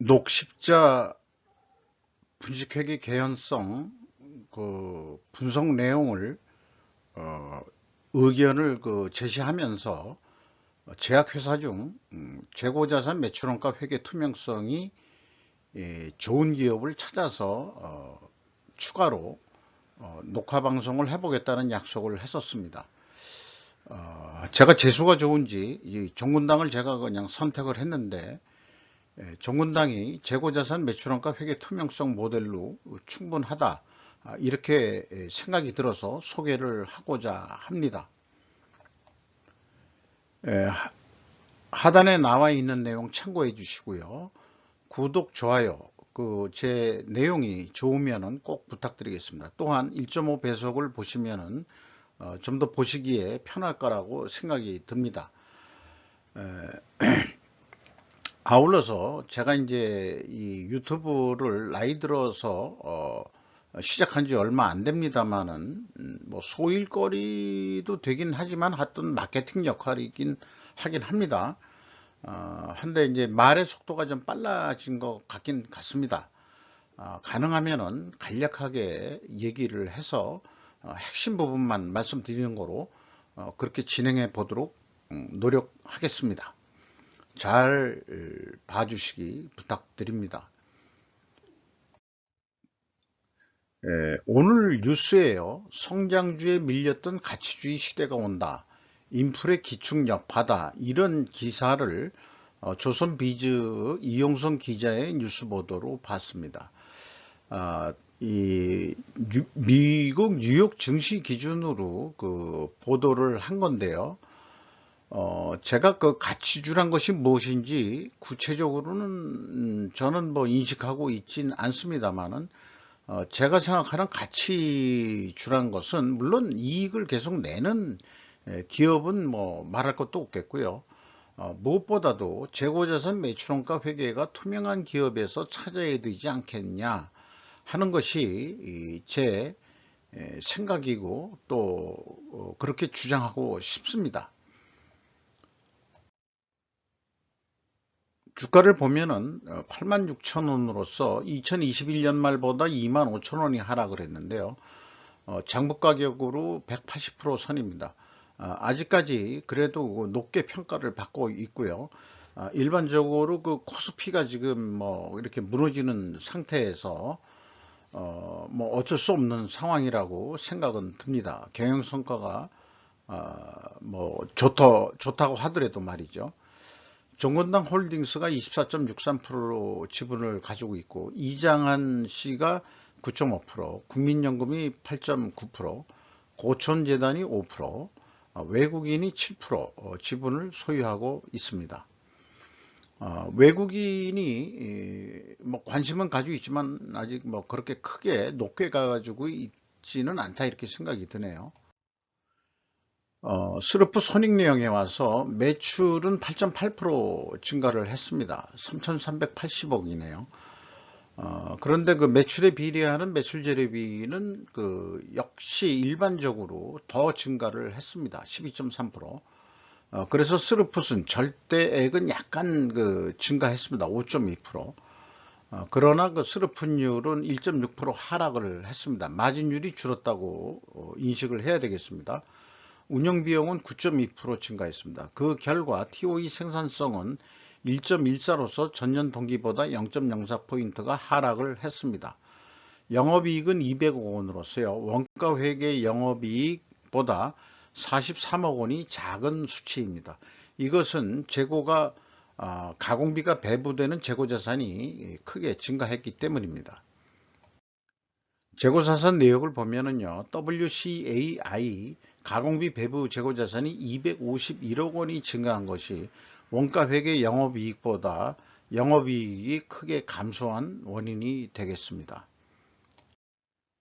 녹십자 분식회계 개연성 분석 내용을 어, 의견을 제시하면서 제약회사 중 재고자산 매출원가 회계 투명성이 좋은 기업을 찾아서 추가로 녹화 방송을 해보겠다는 약속을 했었습니다. 제가 재수가 좋은지 이 종군당을 제가 그냥 선택을 했는데, 정군당이 재고자산 매출원가 회계 투명성 모델로 충분하다, 이렇게 생각이 들어서 소개를 하고자 합니다. 하단에 나와 있는 내용 참고해 주시고요. 구독, 좋아요, 제 내용이 좋으면은 꼭 부탁드리겠습니다. 또한 1.5배속을 보시면은 좀 더 보시기에 편할 거라고 생각이 듭니다. 아울러서 제가 이제 이 유튜브를 나이 들어서 시작한 지 얼마 안 됩니다만은 뭐 소일거리도 되긴 하지만 하여튼 마케팅 역할이긴 하긴 합니다. 한데 이제 말의 속도가 좀 빨라진 것 같긴 같습니다. 가능하면은 간략하게 얘기를 해서 핵심 부분만 말씀드리는 거로 그렇게 진행해 보도록 노력하겠습니다. 잘 봐주시기 부탁드립니다. 오늘 뉴스에요. 성장주에 밀렸던 가치주의 시대가 온다. 인플레 기축 여파다. 이런 기사를 조선비즈 이용성 기자의 뉴스 보도로 봤습니다. 미국 뉴욕 증시 기준으로 보도를 한 건데요. 제가 가치주란 것이 무엇인지 구체적으로는 저는 뭐 인식하고 있진 않습니다만은, 제가 생각하는 가치주란 것은 물론 이익을 계속 내는 기업은 뭐 말할 것도 없겠고요. 무엇보다도 재고자산 매출원가 회계가 투명한 기업에서 찾아야 되지 않겠냐 하는 것이 제 생각이고, 또 그렇게 주장하고 싶습니다. 주가를 보면은 86,000원으로서 2021년 말보다 25,000원이 하락을 했는데요. 장부 가격으로 180% 선입니다. 아직까지 그래도 높게 평가를 받고 있고요. 일반적으로 코스피가 지금 뭐 이렇게 무너지는 상태에서 뭐 어쩔 수 없는 상황이라고 생각은 듭니다. 경영성과가 뭐 좋다고 하더라도 말이죠. 정건당 홀딩스가 24.63%로 지분을 가지고 있고, 이장한 씨가 9.5%, 국민연금이 8.9%, 고촌재단이 5%, 외국인이 7% 지분을 소유하고 있습니다. 외국인이 뭐 관심은 가지고 있지만 아직 뭐 그렇게 크게 높게 가지고 있지는 않다, 이렇게 생각이 드네요. 스루프 손익내역에 와서 매출은 8.8% 증가를 했습니다. 3,380억이네요. 그런데 그 매출에 비례하는 매출 재료비는 역시 일반적으로 더 증가를 했습니다. 12.3%. 그래서 스루풋은 절대액은 약간 증가했습니다. 5.2%. 그러나 스루풋율은 1.6% 하락을 했습니다. 마진율이 줄었다고 인식을 해야 되겠습니다. 운영비용은 9.2% 증가했습니다. 그 결과 TOE 생산성은 1.14로서 전년 동기보다 0.04포인트가 하락을 했습니다. 영업이익은 200억 원으로서요. 원가회계 영업이익보다 43억 원이 작은 수치입니다. 이것은 재고가 가공비가 배부되는 재고자산이 크게 증가했기 때문입니다. 재고자산 내역을 보면은요, WCAI 가공비 배부 재고자산이 251억 원이 증가한 것이 원가회계 영업이익보다 영업이익이 크게 감소한 원인이 되겠습니다.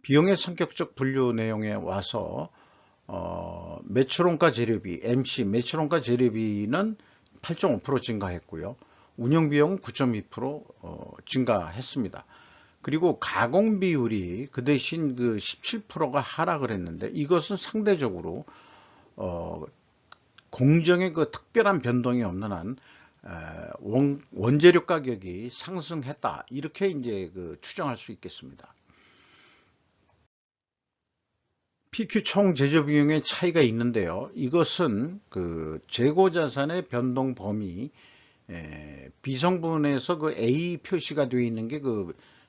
비용의 성격적 분류 내용에 와서 매출원가 재료비, MC 매출원가 재료비는 8.5% 증가했고요. 운영비용은 9.2% 증가했습니다. 그리고 가공 비율이 그 대신 17%가 하락을 했는데, 이것은 상대적으로 공정의 특별한 변동이 없는 한 원재료 가격이 상승했다. 이렇게 이제 추정할 수 있겠습니다. PQ 총 제조 비용의 차이가 있는데요. 이것은 재고 자산의 변동 범위, 비성분에서 A 표시가 되어 있는 게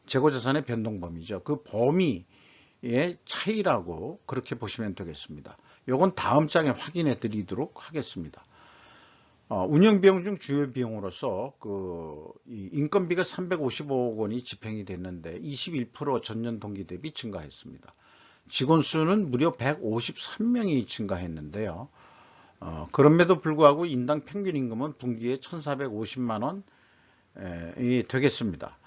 재고 자산의 변동 범위죠. 그 범위의 차이라고 그렇게 보시면 되겠습니다. 요건 다음 장에 확인해 드리도록 하겠습니다. 운영비용 중 주요 비용으로서 이 인건비가 355억 원이 집행이 됐는데 21% 전년 동기 대비 증가했습니다. 직원 수는 무려 153명이 증가했는데요. 그럼에도 불구하고 인당 평균 임금은 분기에 1,450만 원이 되겠습니다.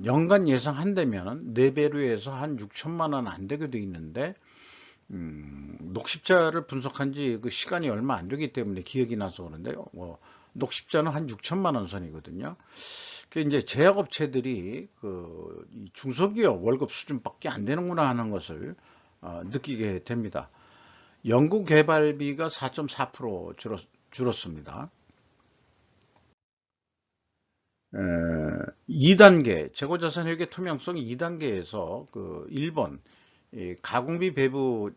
연간 예상한다면 4배로 해서 한 6천만 원 안 되게 되어 있는데 녹십자를 분석한 지 시간이 얼마 안 되기 때문에 기억이 나서 그런데요. 녹십자는 한 6천만 원 선이거든요. 그 이제 제약업체들이 이 중소기업 월급 수준밖에 안 되는구나 하는 것을 느끼게 됩니다. 연구개발비가 4.4% 줄었습니다. 2단계 재고자산회계 투명성 2단계에서 1번 가공비 배부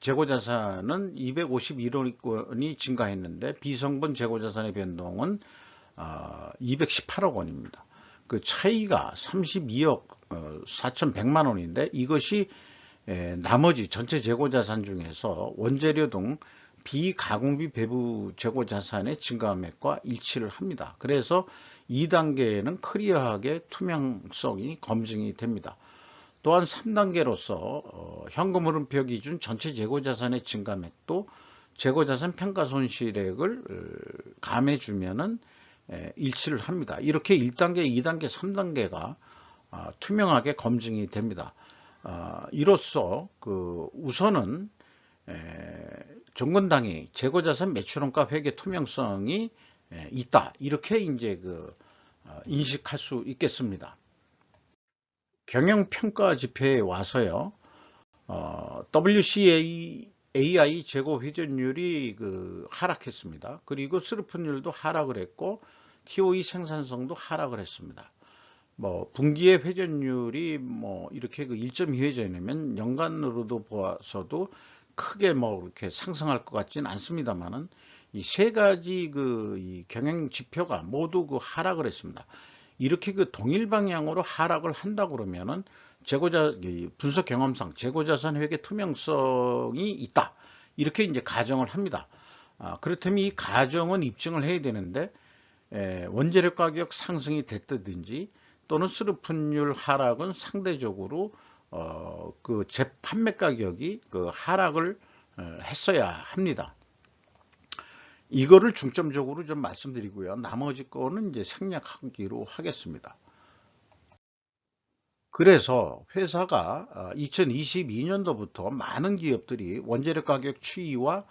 재고자산은 251억 원이 증가했는데 비성분 재고자산의 변동은 218억 원입니다. 그 차이가 32억 4,100만 원인데 이것이 나머지 전체 재고자산 중에서 원재료 등 비가공비 배부 재고자산의 증가액과 일치를 합니다. 그래서 2단계에는 클리어하게 투명성이 검증이 됩니다. 또한 3단계로서 현금 흐름표 기준 전체 재고자산의 증가액도 재고자산 평가손실액을 감해주면은 일치를 합니다. 이렇게 1단계, 2단계, 3단계가 투명하게 검증이 됩니다. 이로써 우선은 정건당이 재고자산 매출원가 회계 투명성이 있다. 이렇게 이제 인식할 수 있겠습니다. 경영평가 지표에 와서요. WCAI 재고 회전율이 하락했습니다. 그리고 스루픈율도 하락을 했고 TOE 생산성도 하락을 했습니다. 분기의 회전율이 이렇게 1.2회전이면 연간으로도 보아서도 크게 이렇게 상승할 것 같지는 않습니다만은 이 세 가지 이 경영 지표가 모두 하락을 했습니다. 이렇게 동일 방향으로 하락을 한다 그러면은 분석 경험상 재고자산 회계 투명성이 있다. 이렇게 이제 가정을 합니다. 그렇다면 이 가정은 입증을 해야 되는데 원재료 가격 상승이 됐든지 또는 스루픈율 하락은 상대적으로 재판매 가격이 하락을 했어야 합니다. 이거를 중점적으로 좀 말씀드리고요. 나머지 거는 이제 생략하기로 하겠습니다. 그래서 회사가 2022년도부터 많은 기업들이 원재료 가격 추이와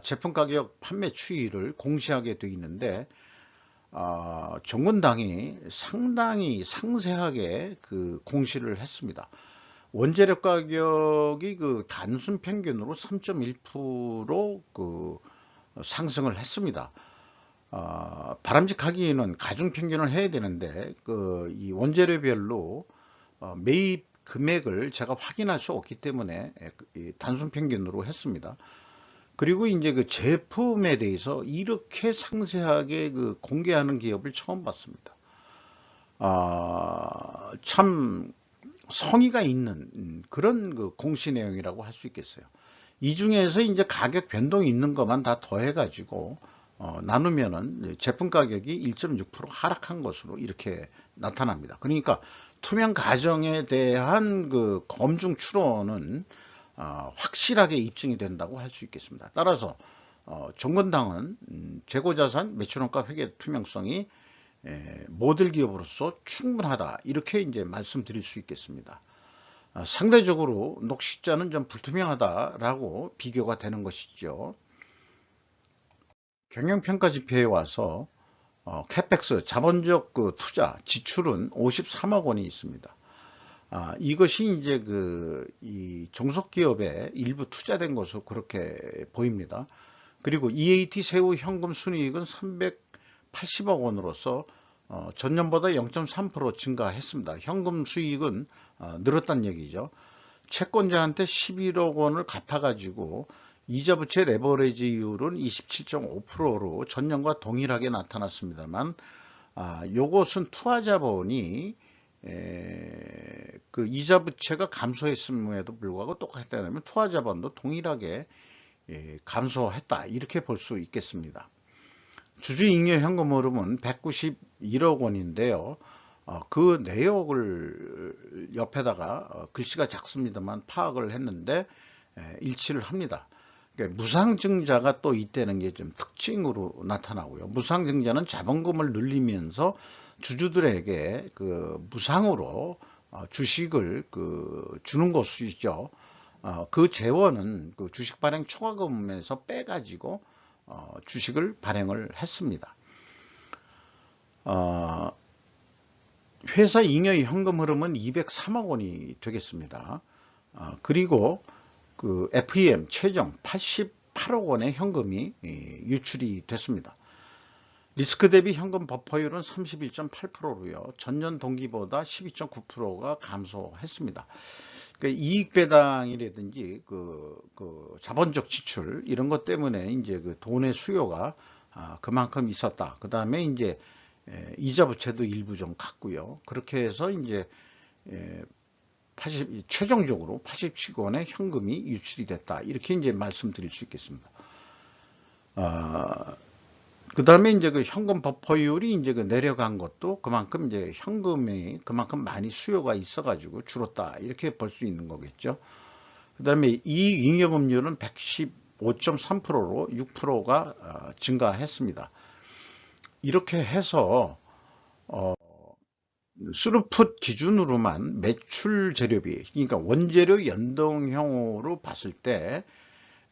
제품 가격 판매 추이를 공시하게 되어 있는데 정건당이 상당히 상세하게 공시를 했습니다. 원재료 가격이 단순 평균으로 3.1% 상승을 했습니다. 바람직하기에는 가중 평균을 해야 되는데 이 원재료별로 매입 금액을 제가 확인할 수 없기 때문에 단순 평균으로 했습니다. 그리고 이제 제품에 대해서 이렇게 상세하게 공개하는 기업을 처음 봤습니다. 참 성의가 있는 그런 공시 내용이라고 할 수 있겠어요. 이 중에서 이제 가격 변동이 있는 것만 다 더해가지고 나누면은 제품 가격이 1.6% 하락한 것으로 이렇게 나타납니다. 그러니까 투명 가정에 대한 검증 추론은 확실하게 입증이 된다고 할 수 있겠습니다. 따라서 정건당은 재고자산 매출원가 회계 투명성이 모델 기업으로서 충분하다 이렇게 이제 말씀드릴 수 있겠습니다. 상대적으로 녹십자는 좀 불투명하다라고 비교가 되는 것이죠. 경영평가 지표에 와서 캐펙스 자본적 투자 지출은 53억 원이 있습니다. 이것이 이제 이 종속기업에 일부 투자된 것으로 그렇게 보입니다. 그리고 EAT 세후 현금 순이익은 80억 원으로서 전년보다 0.3% 증가했습니다. 현금 수익은 늘었다는 얘기죠. 채권자한테 11억 원을 갚아가지고 이자 부채 레버리지율은 27.5%로 전년과 동일하게 나타났습니다만, 요것은 투자자본이 그 이자 부채가 감소했음에도 불구하고 똑같다면 투자자본도 동일하게 감소했다, 이렇게 볼 수 있겠습니다. 주주잉여 현금 흐름은 191억 원인데요. 그 내역을 옆에다가 글씨가 작습니다만 파악을 했는데 일치를 합니다. 그러니까 무상증자가 또 이때는 게 좀 특징으로 나타나고요. 무상증자는 자본금을 늘리면서 주주들에게 그 무상으로 주식을 주는 것이죠. 그 재원은 그 주식 발행 초과금에서 빼가지고 주식을 발행을 했습니다. 회사 잉여의 현금 흐름은 203억 원이 되겠습니다. 그리고 그 FEM 최종 88억 원의 현금이 유출이 됐습니다. 리스크 대비 현금 버퍼율은 31.8%로요. 전년 동기보다 12.9%가 감소했습니다. 그러니까 이익 배당이라든지 그 자본적 지출 이런 것 때문에 이제 그 돈의 수요가 그만큼 있었다. 그 다음에 이제 이자 부채도 일부 좀 갔고요. 그렇게 해서 이제 최종적으로 87원의 현금이 유출이 됐다. 이렇게 이제 말씀드릴 수 있겠습니다. 그 다음에 이제 그 현금 버퍼율이 이제 그 내려간 것도 그만큼 이제 현금이 그만큼 많이 수요가 있어가지고 줄었다. 이렇게 볼 수 있는 거겠죠. 그 다음에 이익 잉여금률은 115.3%로 6%가 증가했습니다. 이렇게 해서 스루풋 기준으로만 매출 재료비, 그러니까 원재료 연동형으로 봤을 때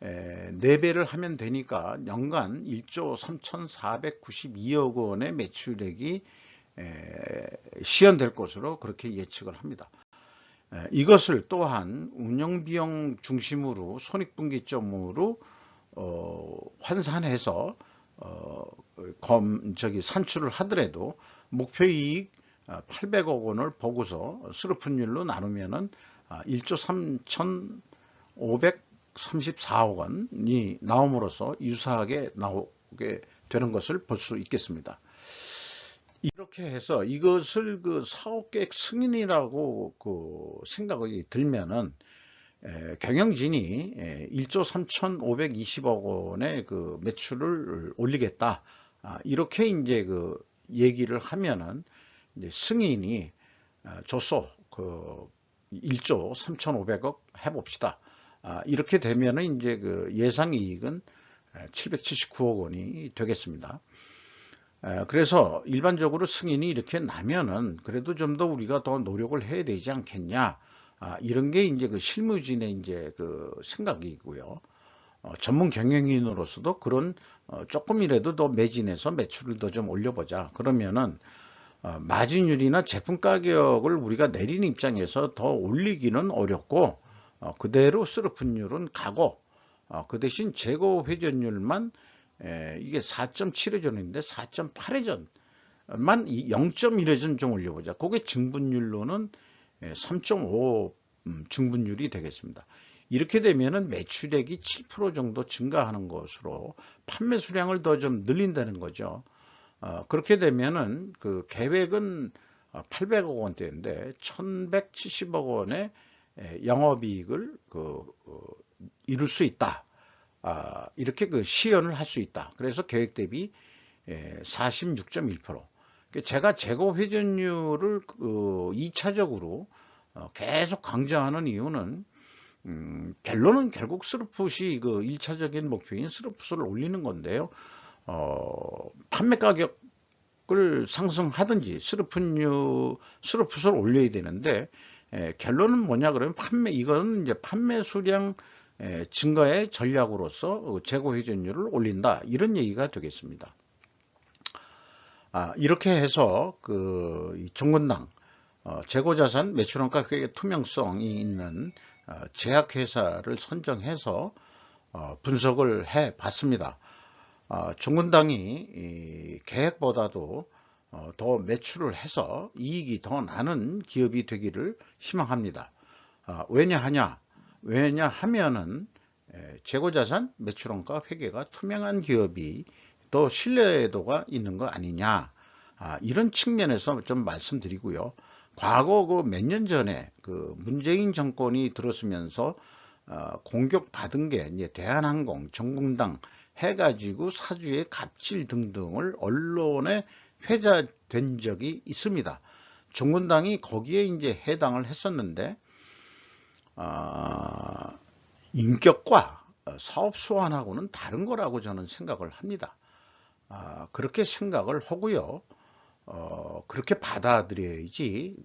4배를 하면 되니까 연간 1조 3,492억 원의 매출액이 시현될 것으로 그렇게 예측을 합니다. 이것을 또한 운영비용 중심으로 손익분기점으로 환산해서 산출을 하더라도 목표이익 800억 원을 보고서 스루풋율로 나누면은 1조 3,534억 원이 나옴으로써 유사하게 나오게 되는 것을 볼 수 있겠습니다. 이렇게 해서 이것을 그 사업계획 승인이라고 생각이 들면은 경영진이 1조 3,520억 원의 그 매출을 올리겠다. 이렇게 이제 그 얘기를 하면은 이제 승인이 줬소. 1조 3,500억 해봅시다. 이렇게 되면은 이제 그 예상이익은 779억 원이 되겠습니다. 그래서 일반적으로 승인이 이렇게 나면은 그래도 좀 더 우리가 더 노력을 해야 되지 않겠냐. 이런 게 이제 그 실무진의 이제 그 생각이고요. 전문 경영인으로서도 그런 조금이라도 더 매진해서 매출을 더 좀 올려보자. 그러면은 마진율이나 제품 가격을 우리가 내리는 입장에서 더 올리기는 어렵고 그대로 스루풋율은 가고 그 대신 재고 회전율만 이게 4.7회전인데 4.8회전만 0.1회전 좀 올려보자. 그게 증분율로는 3.5 증분율이 되겠습니다. 이렇게 되면은 매출액이 7% 정도 증가하는 것으로 판매 수량을 더 좀 늘린다는 거죠. 그렇게 되면은 그 계획은 800억 원대인데 1170억 원의 영업이익을 이룰 수 있다. 이렇게 그 시연을 할 수 있다. 그래서 계획 대비 46.1%. 제가 재고 회전율을 2차적으로 계속 강조하는 이유는 결론은 결국 스루풋이 그 1차적인 목표인 스루풋을 올리는 건데요. 판매 가격을 상승하든지 스루풋을 올려야 되는데 결론은 뭐냐 그러면 이거는 이제 판매 수량 증가의 전략으로서 재고 회전율을 올린다, 이런 얘기가 되겠습니다. 이렇게 해서 그 정건당 재고자산 매출원가 가격의 투명성이 있는 제약회사를 선정해서 분석을 해 봤습니다. 정권당이 계획보다도 더 매출을 해서 이익이 더 나는 기업이 되기를 희망합니다. 왜냐하면은 재고자산, 매출원가, 회계가 투명한 기업이 더 신뢰도가 있는 거 아니냐, 이런 측면에서 좀 말씀드리고요. 과거 그 몇 년 전에 그 문재인 정권이 들었으면서 공격받은 게 이제 대한항공, 정공당 해가지고 사주의 갑질 등등을 언론에 회자된 적이 있습니다. 정권당이 거기에 이제 해당을 했었는데, 인격과 사업 수완하고는 다른 거라고 저는 생각을 합니다. 그렇게 생각을 하고요. 그렇게 받아들여야지,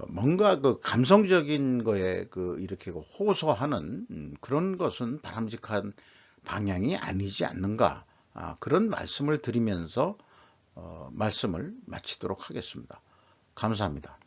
뭔가 그 감성적인 거에 이렇게 호소하는 그런 것은 바람직한 방향이 아니지 않는가. 그런 말씀을 드리면서 말씀을 마치도록 하겠습니다. 감사합니다.